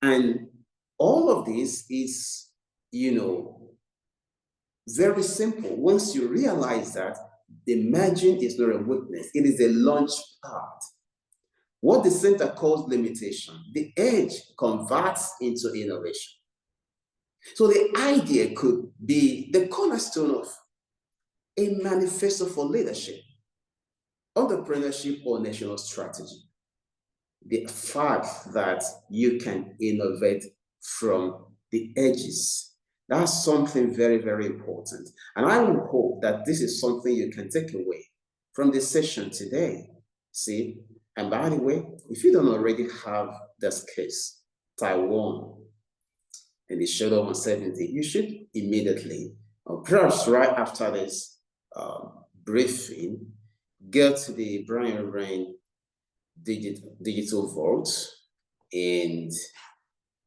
And all of this is, very simple. Once you realize that the margin is not a weakness, it is a launch pad. What the center calls limitation, the edge converts into innovation. So the idea could be the cornerstone of a manifesto for leadership, entrepreneurship, or national strategy. The fact that you can innovate from the edges, that's something very, very important. And I will hope that this is something you can take away from this session today. See, and by the way, if you don't already have this case, Taiwan and the shadow of uncertainty, you should immediately, or perhaps right after this briefing, get to the Brian Rain digital vault and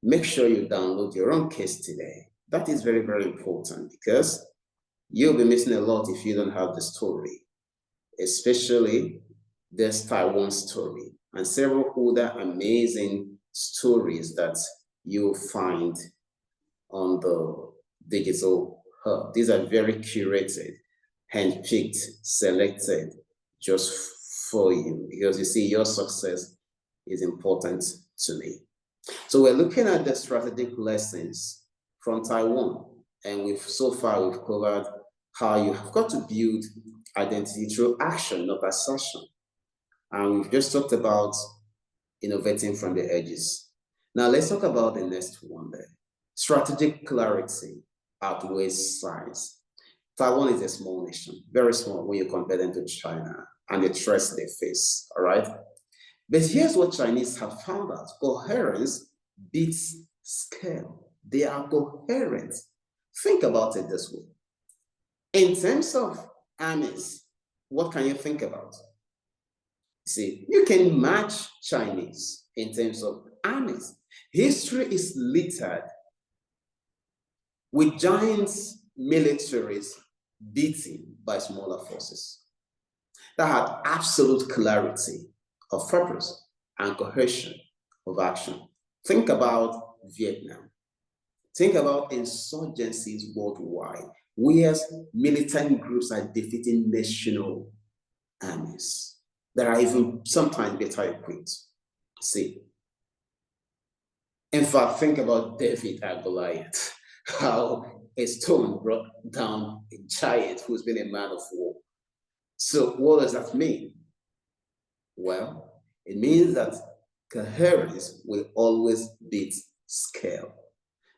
make sure you download your own case today. That is very, very important because you'll be missing a lot if you don't have the story, especially this Taiwan story and several other amazing stories that you'll find on the digital hub. These are very curated, handpicked, selected just for you, because you see, your success is important to me. So we're looking at the strategic lessons from Taiwan, and so far we've covered how you have got to build identity through action, not assertion. And we've just talked about innovating from the edges. Now let's talk about the next one there. Strategic clarity outweighs size. Taiwan is a small nation, very small when you compare them to China and the threats they face, all right? But here's what Chinese have found out. Coherence beats scale. They are coherent. Think about it this way. In terms of armies, what can you think about? See, you can match Chinese in terms of armies. History is littered with giant militaries beaten by smaller forces that had absolute clarity of purpose and cohesion of action. Think about Vietnam. Think about insurgencies worldwide, where militant groups are defeating national armies that are even sometimes better equipped. See, in fact, think about David and Goliath, how a stone brought down a giant who's been a man of war. So what does that mean? Well, it means that coherence will always beat scale.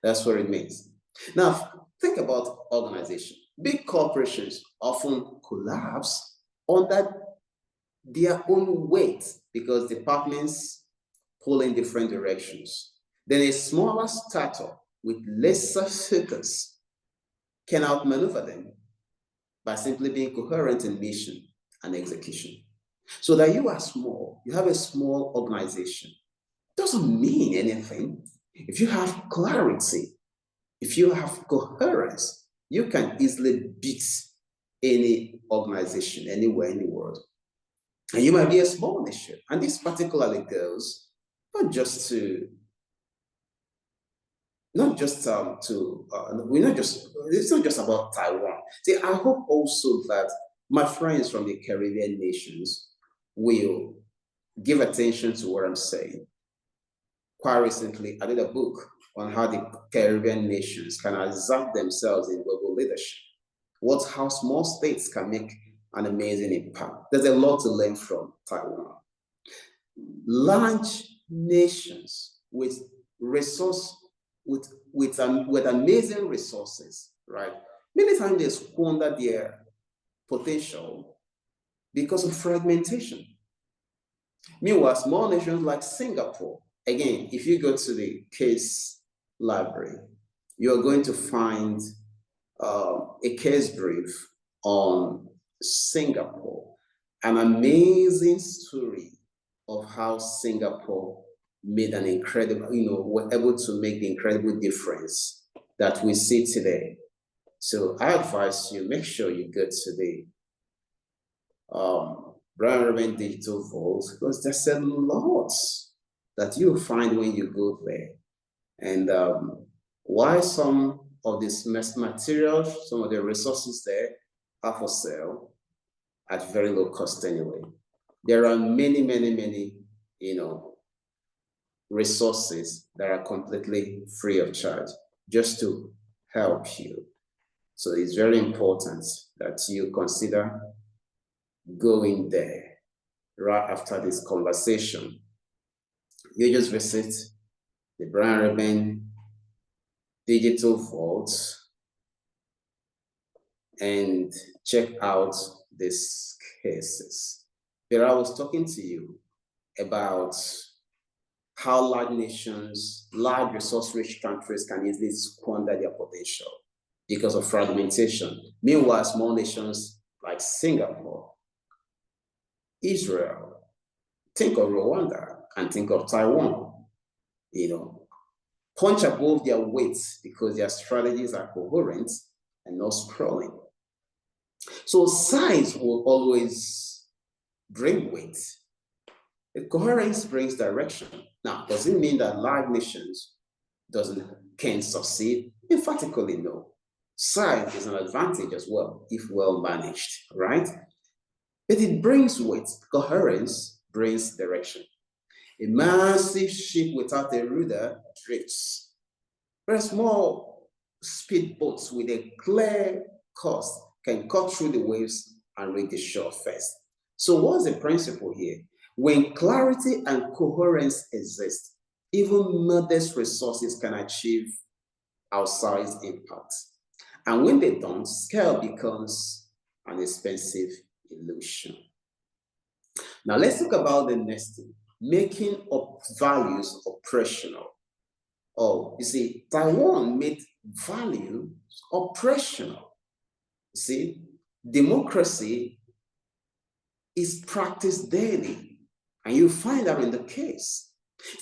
That's what it means. Now, think about organization. Big corporations often collapse under their own weight because departments pull in different directions. Then a smaller startup with lesser focus can outmaneuver them by simply being coherent in mission and execution. So that you are small, you have a small organization, doesn't mean anything. If you have clarity, if you have coherence, you can easily beat any organization anywhere in the world. And you might be a small nation. And this particularly goes not just to it's not just about Taiwan. See, I hope also that my friends from the Caribbean nations will give attention to what I'm saying. Quite recently, I did a book on how the Caribbean nations can assert themselves in global leadership. How small states can make an amazing impact. There's a lot to learn from Taiwan. Large nations with amazing resources, right? Many times they squander their potential because of fragmentation. Meanwhile, small nations like Singapore, again, if you go to the case library, you're going to find a case brief on Singapore, an amazing story of how Singapore made an incredible, were able to make the incredible difference that we see today. So I advise you, make sure you go to the Brian Urban Digital Vault, because there's a lot that you'll find when you go there. And why some of this materials, some of the resources there are for sale at very low cost anyway. There are many, many, many, resources that are completely free of charge just to help you. So it's very important that you consider going there right after this conversation. You just visit the Brian Reben Digital Vault and check out these cases. Here I was talking to you about how large nations, large resource-rich countries can easily squander their potential because of fragmentation. Meanwhile, small nations like Singapore, Israel, think of Rwanda and think of Taiwan, punch above their weights because their strategies are coherent and not sprawling. So size will always bring weight. The coherence brings direction. Now, does it mean that large nations can't succeed? Emphatically, no. Size is an advantage as well, if well managed, right? But it brings weight. Coherence brings direction. A massive ship without a rudder drifts. Whereas small speedboats with a clear course can cut through the waves and reach the shore first. So what's the principle here? When clarity and coherence exist, even modest resources can achieve outsized impact. And when they don't, scale becomes an expensive illusion. Now let's talk about the next thing, making up values operational. Oh, you see, Taiwan made value operational. You see, democracy is practiced daily, and you find that in the case.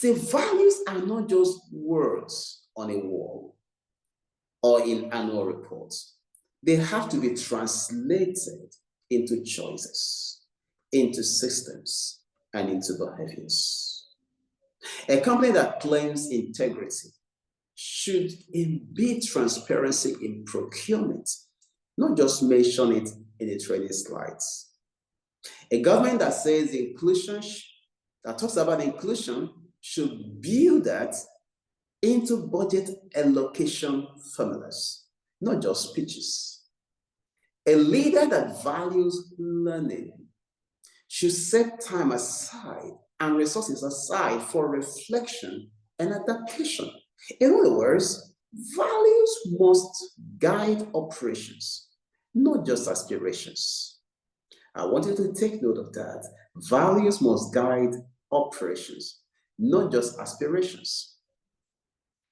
The values are not just words on a wall or in annual reports. They have to be translated into choices, into systems, and into behaviors. A company that claims integrity should embed transparency in procurement, not just mention it in the training slides. A government that says inclusion, that talks about inclusion, should build that into budget allocation formulas, not just speeches. A leader that values learning should set time aside and resources aside for reflection and adaptation. In other words, values must guide operations, not just aspirations. I want you to take note of that. Values must guide operations, not just aspirations.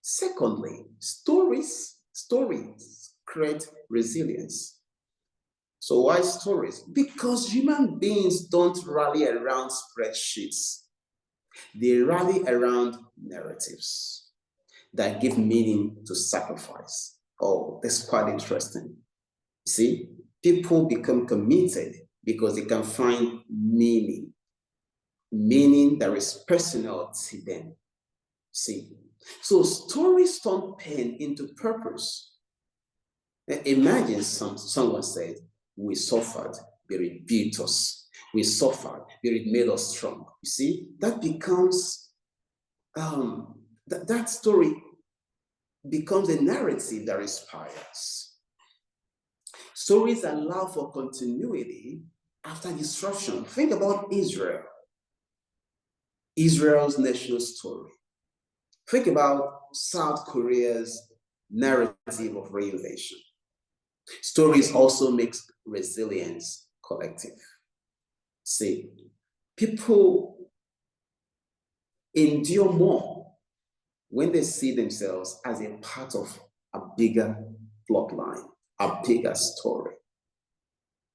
Secondly, stories create resilience. So why stories? Because human beings don't rally around spreadsheets. They rally around narratives that give meaning to sacrifice. Oh, that's quite interesting. See, people become committed because they can find meaning that is personal to them. See, so stories turn pain into purpose. Imagine someone said, we suffered, but it built us. We suffered, but it made us strong. You see, that becomes, that story becomes a narrative that inspires. Stories allow for continuity after disruption. Think about Israel, Israel's national story. Think about South Korea's narrative of reinvention. Stories also makes resilience collective. See, people endure more when they see themselves as a part of a bigger plotline, a bigger story.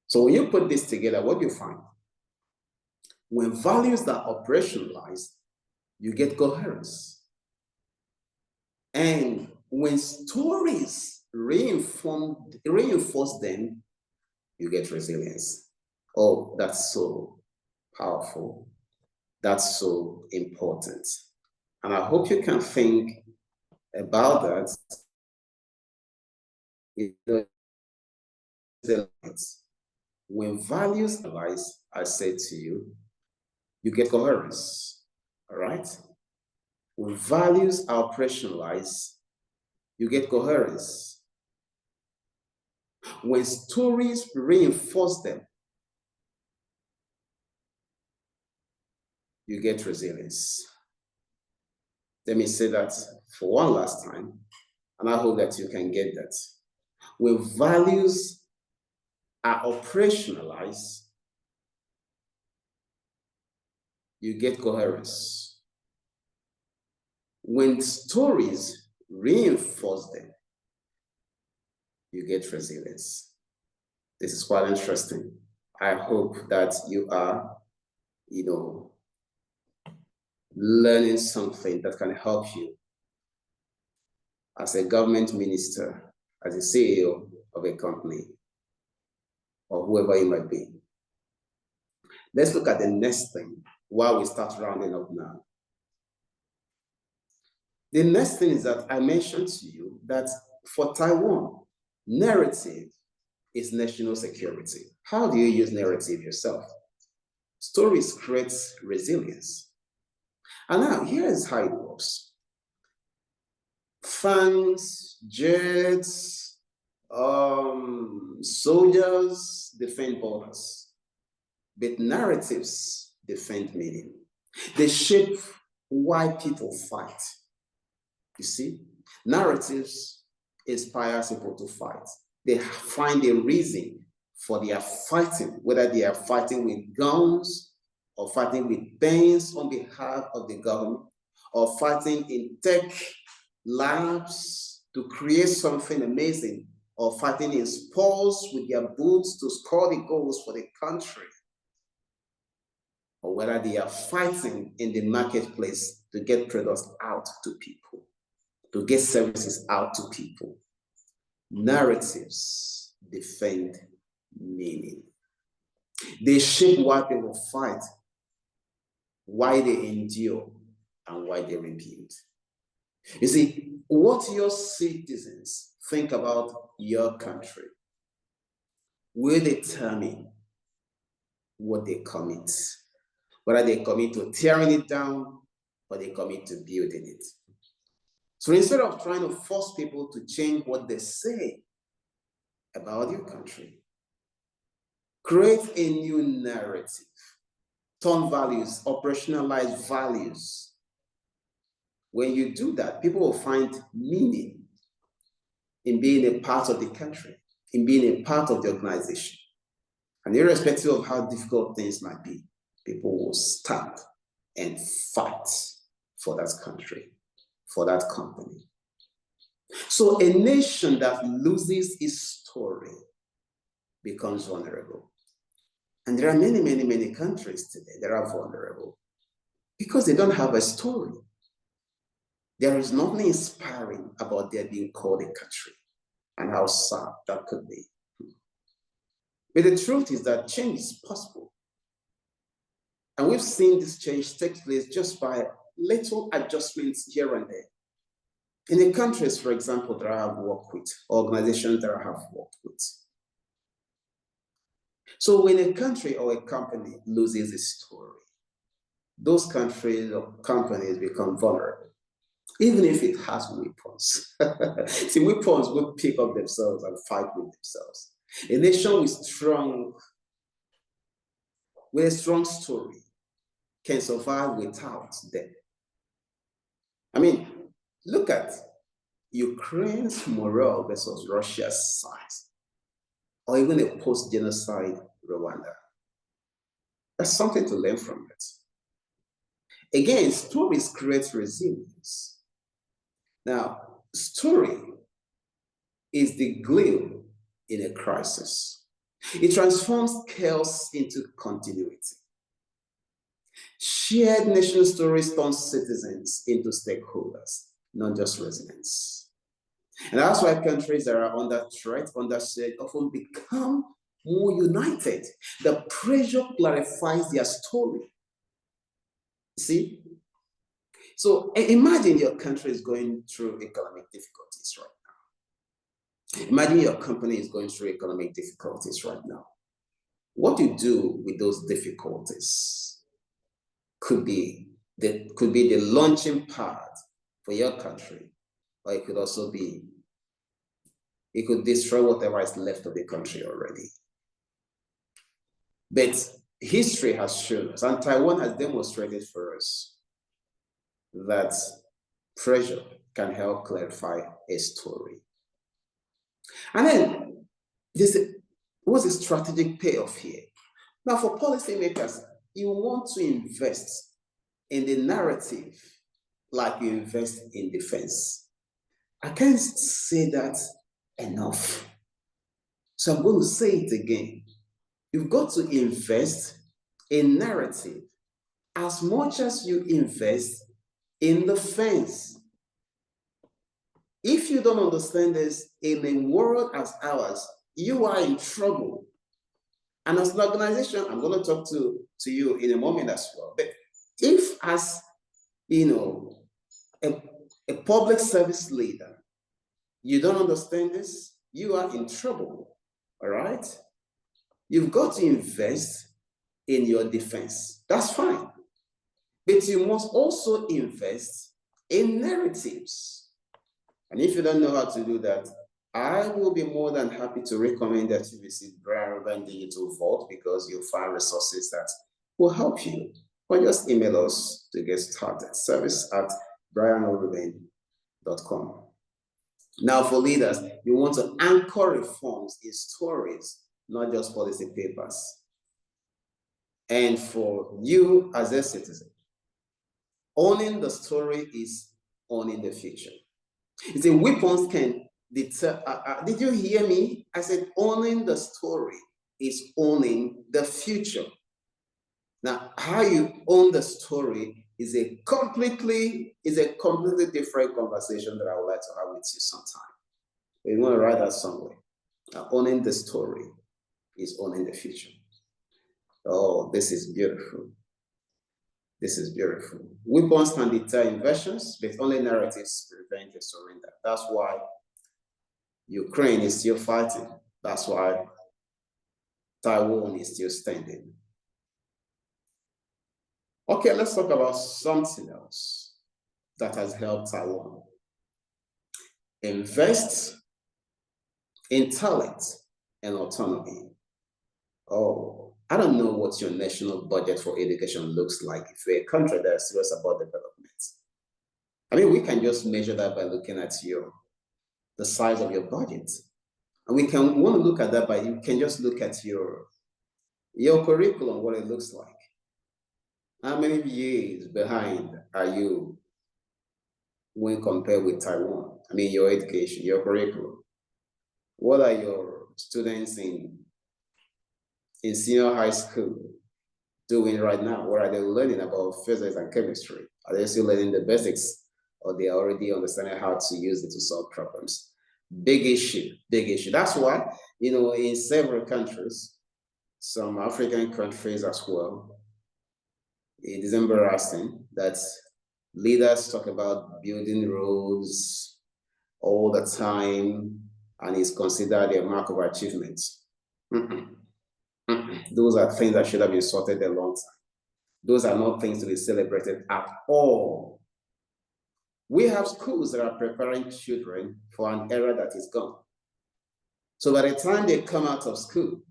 So when you put this together, what do you find? When values are operationalized, you get coherence. And when stories reinforce them, you get resilience. Oh, that's so powerful. That's so important. And I hope you can think about that, when values arise, I say to you, you get coherence. All right? When values are operationalized, you get coherence. When stories reinforce them, you get resilience. Let me say that for one last time, and I hope that you can get that. When values are operationalized, you get coherence. When stories reinforce them, you get resilience. This is quite interesting. I hope that you are, learning something that can help you as a government minister, as a CEO of a company, or whoever you might be. Let's look at the next thing while we start rounding up now. The next thing is that I mentioned to you that for Taiwan, narrative is national security. How do you use narrative yourself? Stories create resilience. And now, here's how it works. Fans, jets, soldiers defend borders, but narratives defend meaning. They shape why people fight. You see, narratives inspire people to fight. They find a reason for their fighting, whether they are fighting with guns or fighting with pens on behalf of the government, or fighting in tech labs to create something amazing, or fighting in sports with their boots to score the goals for the country, or whether they are fighting in the marketplace to get products out to people, to get services out to people. Narratives defend meaning. They shape why people fight, why they endure, and why they rebuild. You see, what your citizens think about your country will determine what they commit, whether they commit to tearing it down or they commit to building it. So instead of trying to force people to change what they say about your country, create a new narrative, turn values, operationalize values. When you do that, people will find meaning in being a part of the country, in being a part of the organization. And irrespective of how difficult things might be, people will stand and fight for that country, for that company. So a nation that loses its story becomes vulnerable. And there are many, many, many countries today that are vulnerable because they don't have a story. There is nothing inspiring about their being called a country, and how sad that could be. But the truth is that change is possible. And we've seen this change take place just by little adjustments here and there. In the countries, for example, that I have worked with, organizations that I have worked with. So when a country or a company loses its story, those countries or companies become vulnerable, even if it has weapons. See, weapons will pick up themselves and fight with themselves. A nation with a strong story can survive without them. I mean, look at Ukraine's morale versus Russia's size, or even a post-genocide Rwanda. That's something to learn from it. Again, stories create resilience. Now, story is the glue in a crisis. It transforms chaos into continuity. Shared nation stories turn citizens into stakeholders, not just residents. And that's why countries that are under threat, under siege, often become more united. The pressure clarifies their story. See? So imagine your country is going through economic difficulties right now. Imagine your company is going through economic difficulties right now. What you do with those difficulties could be the launching pad for your country, or it could also be, it could destroy whatever is left of the country already. But history has shown us, and Taiwan has demonstrated for us, that pressure can help clarify a story. And then, what's the strategic payoff here? Now, for policymakers, you want to invest in the narrative like you invest in defense. I can't say that enough. So I'm going to say it again. You've got to invest in narrative as much as you invest in defense. If you don't understand this, in a world as ours, you are in trouble. And as an organization, I'm going to talk to you in a moment as well. But if, as you know, a public service leader, you don't understand this, you are in trouble. All right? You've got to invest in your defense. That's fine. But you must also invest in narratives. And if you don't know how to do that, I will be more than happy to recommend that you visit Brian Urban Digital Vault, because you'll find resources that will help you. Or just email us to get started. service@brianurban.com. Now, for leaders, you want to anchor reforms in stories, not just policy papers. And for you as a citizen, owning the story is owning the future. It's a weapons can deter. Did you hear me? I said owning the story is owning the future. Now, how you own the story is a completely different conversation that I would like to have with you sometime. You want to write that somewhere. Now, owning the story is owning the future. Oh, this is beautiful. This is beautiful. Weapons can deter invasions, but only narratives prevent a surrender. That's why Ukraine is still fighting. That's why Taiwan is still standing. Okay, let's talk about something else that has helped Taiwan. Invest in talent and autonomy. Oh, I don't know what your national budget for education looks like if you're a country that is serious about development. I mean, we can just measure that by looking at the size of your budget. And we want to look at that by, you can just look at your curriculum, what it looks like. How many years behind are you when compared with Taiwan? I mean, your education, your curriculum. What are your students in senior high school doing right now? What are they learning about physics and chemistry? Are they still learning the basics, or they are already understanding how to use it to solve problems? Big issue, big issue. That's why, in several countries, some African countries as well, it is embarrassing that leaders talk about building roads all the time, and it's considered a mark of achievement. Those are things that should have been sorted a long time. Those are not things to be celebrated at all. We have schools that are preparing children for an era that is gone. So by the time they come out of school,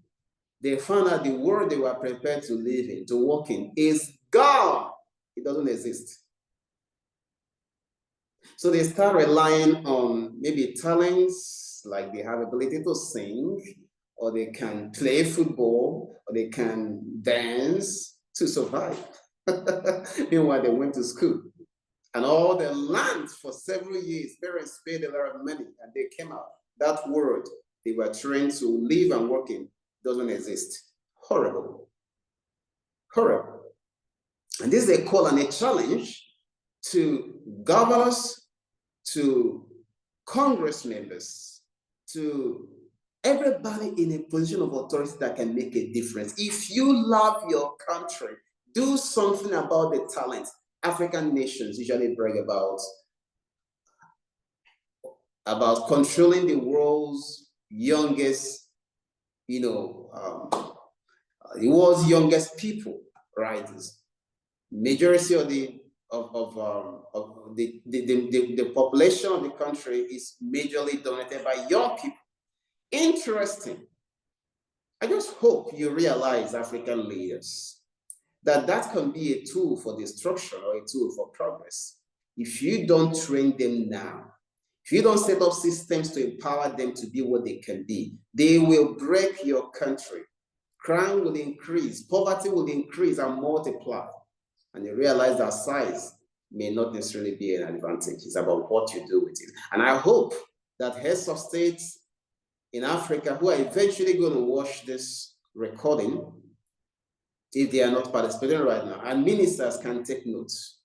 they found out the world they were prepared to live in, to work in, is gone. It doesn't exist. So they start relying on maybe talents, like they have ability to sing, or they can play football, or they can dance to survive. Meanwhile, they went to school. And all they learned for several years, parents paid a lot of money, and they came out. That world they were trained to live and work in doesn't exist. Horrible. Horrible. And this is a call and a challenge to governors, to Congress members, to everybody in a position of authority that can make a difference. If you love your country, do something about the talent. African nations usually brag about controlling the world's youngest, the world's youngest people, right? Majority of the population of the country is majorly dominated by young people. Interesting. I just hope you realize, African leaders, that can be a tool for destruction or a tool for progress. If you don't train them now, if you don't set up systems to empower them to be what they can be, they will break your country. Crime will increase, poverty will increase and multiply. And you realize that size may not necessarily be an advantage. It's about what you do with it. And I hope that heads of states in Africa who are eventually going to watch this recording, if they are not participating right now, and ministers can take notes.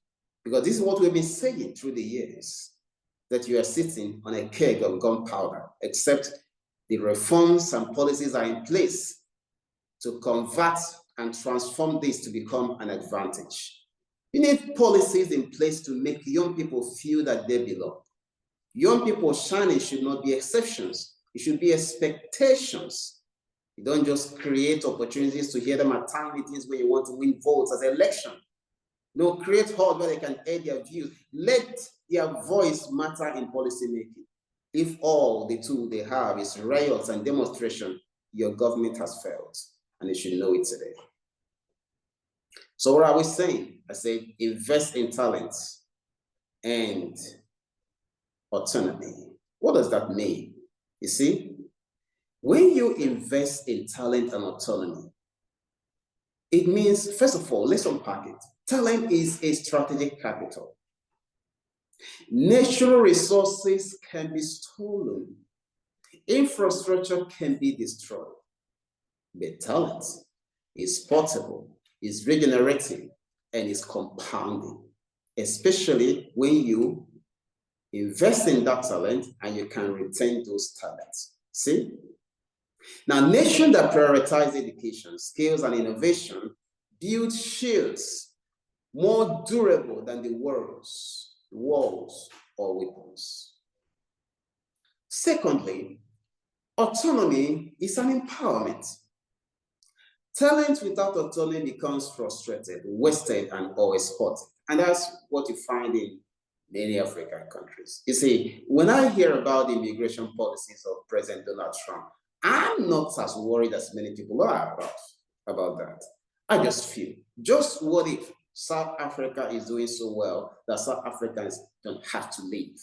Because this is what we've been saying through the years, that you are sitting on a keg of gunpowder, except the reforms and policies are in place to convert and transform this to become an advantage. You need policies in place to make young people feel that they belong. Young people shining should not be exceptions. It should be expectations. You don't just create opportunities to hear them at town meetings where you want to win votes as election. No, create halls where they can air their views. Let their voice matter in policy making. If all the tool they have is riots and demonstration, your government has failed, and you should know it today. So what are we saying? I said, invest in talent and autonomy. What does that mean? You see, when you invest in talent and autonomy, it means, first of all, let's unpack it. Talent is a strategic capital. Natural resources can be stolen. Infrastructure can be destroyed. But talent is portable, is regenerative, and is compounding, especially when you invest in that talent and you can retain those talents. See? Now, nations that prioritize education, skills, and innovation build shields more durable than the walls or weapons. Secondly, autonomy is an empowerment. Talent without autonomy becomes frustrated, wasted, and or exploited. And that's what you find in many African countries. You see, when I hear about the immigration policies of President Donald Trump, I'm not as worried as many people are about that. I just feel, just what if South Africa is doing so well that South Africans don't have to leave?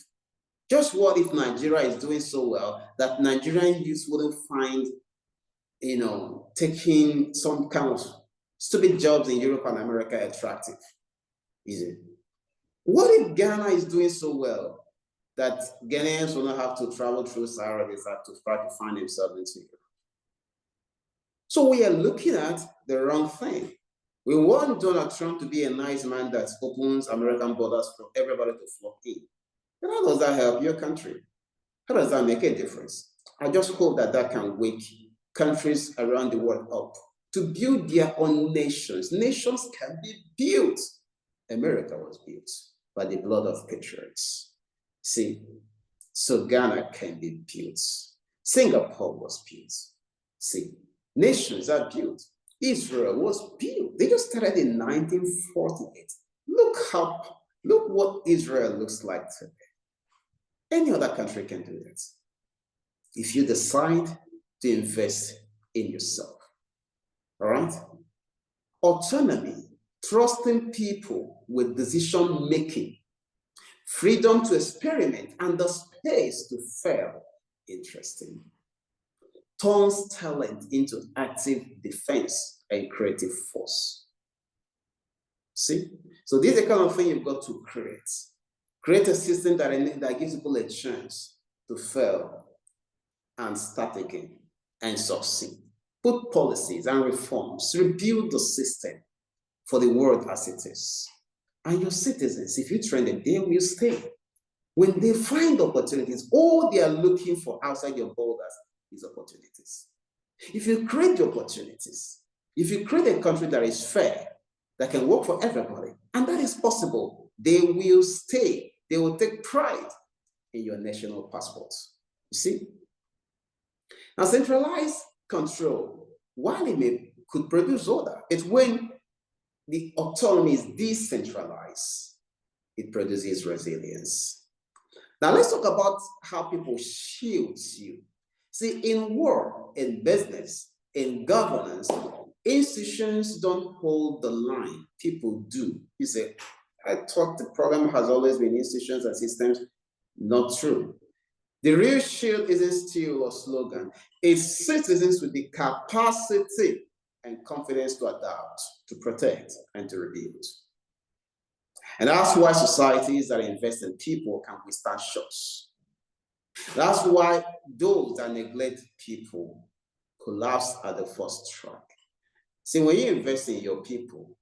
Just what if Nigeria is doing so well that Nigerian youth wouldn't find, taking some kind of stupid jobs in Europe and America attractive? Is it? What if Ghana is doing so well that Ghanaians will not have to travel through Sahara Desert to try to find themselves in Europe? So we are looking at the wrong thing. We want Donald Trump to be a nice man that opens American borders for everybody to flock in. And how does that help your country? How does that make a difference? I just hope that can wake countries around the world up to build their own nations. Nations can be built. America was built by the blood of patriots. See, so Ghana can be built. Singapore was built. See, nations are built. Israel was built. They just started in 1948. Look what Israel looks like today. Any other country can do that if you decide to invest in yourself. All right? Autonomy, trusting people with decision making, freedom to experiment, and the space to fail. Interesting. Turns talent into active defense and creative force. See? So this is the kind of thing you've got to create. Create a system that gives people a chance to fail and start again and succeed. Put policies and reforms, rebuild the system for the world as it is. And your citizens, if you train them, they will stay. When they find opportunities, all they are looking for outside your borders is opportunities. If you create the opportunities, if you create a country that is fair, that can work for everybody. And that is possible. They will stay. They will take pride in your national passports. You see? Now, centralized control, while could produce order, it's when the autonomy is decentralized, it produces resilience. Now, let's talk about how people shield you. See, in war, in business, in governance, institutions don't hold the line. People do. You say, I thought the problem has always been institutions and systems. Not true. The real shield isn't still a slogan. It's citizens with the capacity and confidence to adapt, to protect, and to rebuild. And that's why societies that invest in people can withstand shocks. That's why those that neglect people collapse at the first strike. See, when you invest in your people,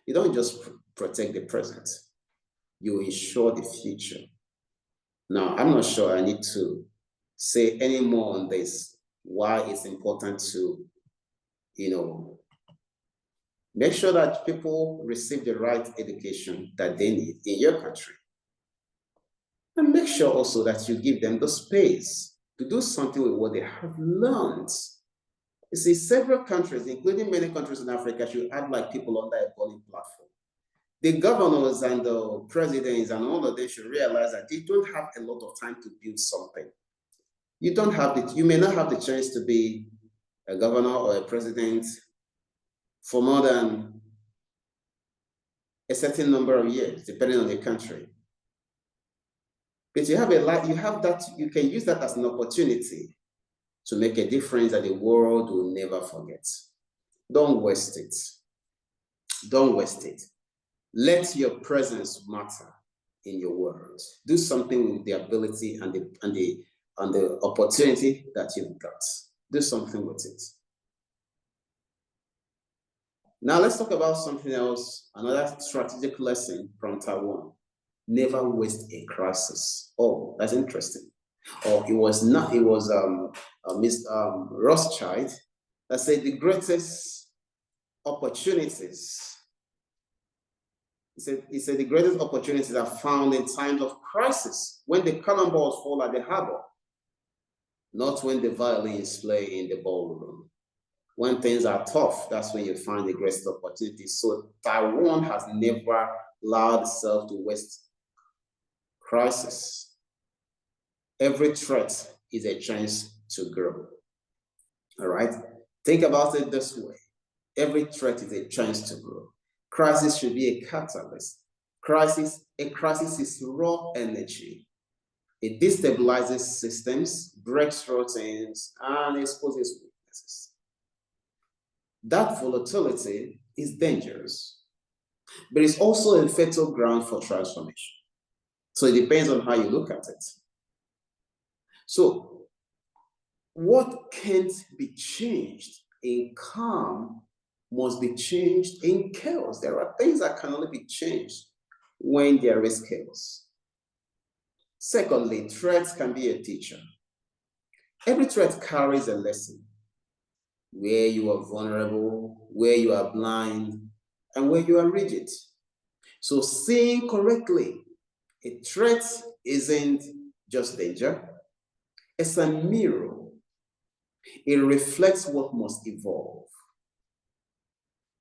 you don't just protect the present, you ensure the future. Now, I'm not sure I need to say any more on this, why it's important to, make sure that people receive the right education that they need in your country. And make sure also that you give them the space to do something with what they have learned. You see, several countries, including many countries in Africa, should act like people under a bowling platform. The governors and the presidents and all of them should realize that they don't have a lot of time to build something. You may not have the chance to be a governor or a president for more than a certain number of years, depending on the country. But you you can use that as an opportunity to make a difference that the world will never forget. Don't waste it. Don't waste it. Let your presence matter in your world. Do something with the ability and the opportunity that you've got. Do something with it. Now let's talk about something else, another strategic lesson from Taiwan. Never waste a crisis. Oh, that's interesting. Or it was Miss Rothschild that said the greatest opportunities. He said the greatest opportunities are found in times of crisis, when the cannonballs fall at the harbor, not when the violins play in the ballroom. When things are tough, that's when you find the greatest opportunities. So Taiwan has never allowed itself to waste crisis. Every threat is a chance to grow. All right? Think about it this way. Every threat is a chance to grow. Crisis should be a catalyst. A crisis is raw energy. It destabilizes systems, breaks routines, and exposes weaknesses. That volatility is dangerous, but it's also a fertile ground for transformation. So it depends on how you look at it. So what can't be changed in calm must be changed in chaos. There are things that can only be changed when there is chaos. Secondly, threats can be a teacher. Every threat carries a lesson. Where you are vulnerable, where you are blind, and where you are rigid. So seeing correctly, a threat isn't just danger, it's a mirror. It reflects what must evolve.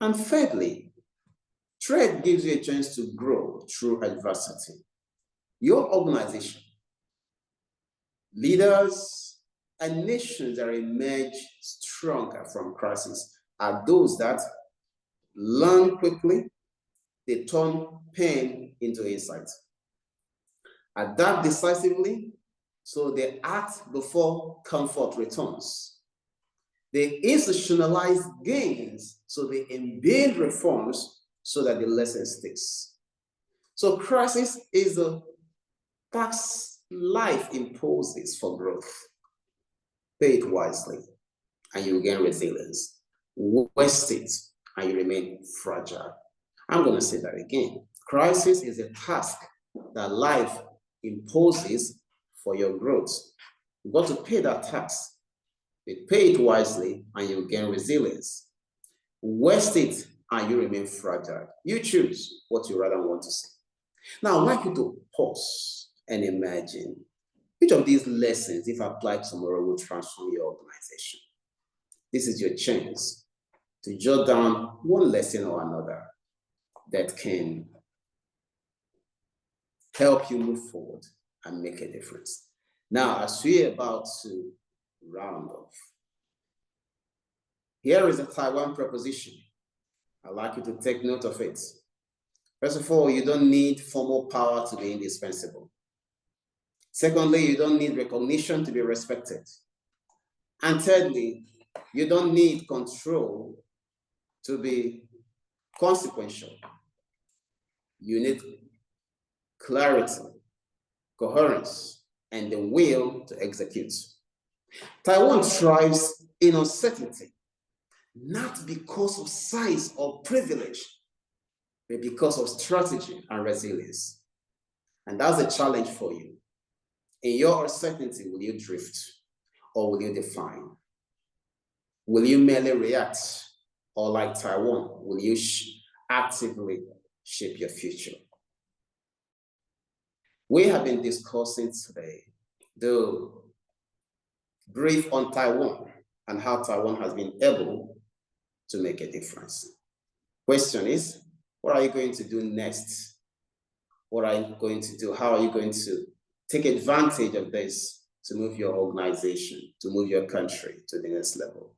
And thirdly, threat gives you a chance to grow through adversity. Your organization, leaders, and nations that emerge stronger from crisis are those that learn quickly, they turn pain into insight, adapt decisively, so they act before comfort returns. They institutionalize gains, so they embed reforms so that the lesson sticks. So crisis is a tax life imposes for growth. Pay it wisely, and you gain resilience. Waste it, and you remain fragile. I'm going to say that again. Crisis is a task that life imposes for your growth. You've got to pay that tax. You pay it wisely, and you gain resilience. Waste it, and you remain fragile. You choose what you rather want to see. Now, I'd like you to pause and imagine which of these lessons, if applied tomorrow, will transform your organization. This is your chance to jot down one lesson or another that can help you move forward and make a difference. Now, as we're about to round off, here is a Taiwan proposition. I'd like you to take note of it. First of all, you don't need formal power to be indispensable. Secondly, you don't need recognition to be respected. And thirdly, you don't need control to be consequential. You need clarity, coherence, and the will to execute. Taiwan thrives in uncertainty, not because of size or privilege, but because of strategy and resilience. And that's a challenge for you. In your uncertainty, will you drift or will you define? Will you merely react, or like Taiwan, will you actively shape your future? We have been discussing today the brief on Taiwan and how Taiwan has been able to make a difference. Question is, what are you going to do next? What are you going to do? How are you going to take advantage of this to move your organization, to move your country to the next level?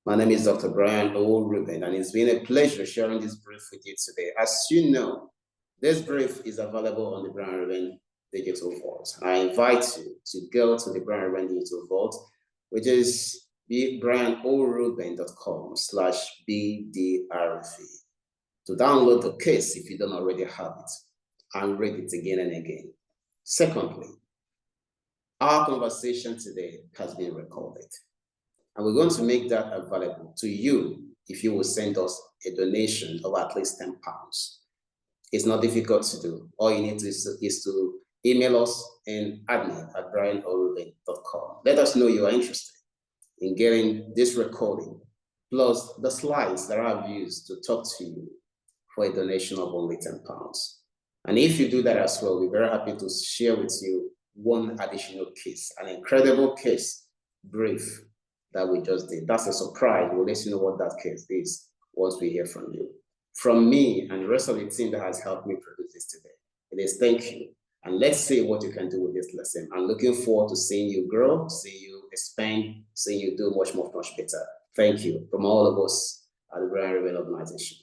My name is Dr. Brian O. Ruben, and it's been a pleasure sharing this brief with you today. As you know, this brief is available on the Brian Ruben Digital Vault. I invite you to go to the Brian Ruben Digital Vault, which is brianorubin.com/BDRV, to download the case if you don't already have it and read it again and again. Secondly, our conversation today has been recorded, and we're going to make that available to you if you will send us a donation of at least £10. It's not difficult to do. All you need to is to email us in admin@brianorubin.com. Let us know you are interested in getting this recording, plus the slides that I've used to talk to you, for a donation of only £10. And if you do that as well, we're very happy to share with you one additional case, an incredible case brief that we just did. That's a surprise. We'll let you know what that case is once we hear from you. From me and the rest of the team that has helped me produce this today, it is thank you. And let's see what you can do with this lesson. I'm looking forward to seeing you grow, seeing you expand, seeing you do much better. Thank you from all of us at the Brian Ruben Organization.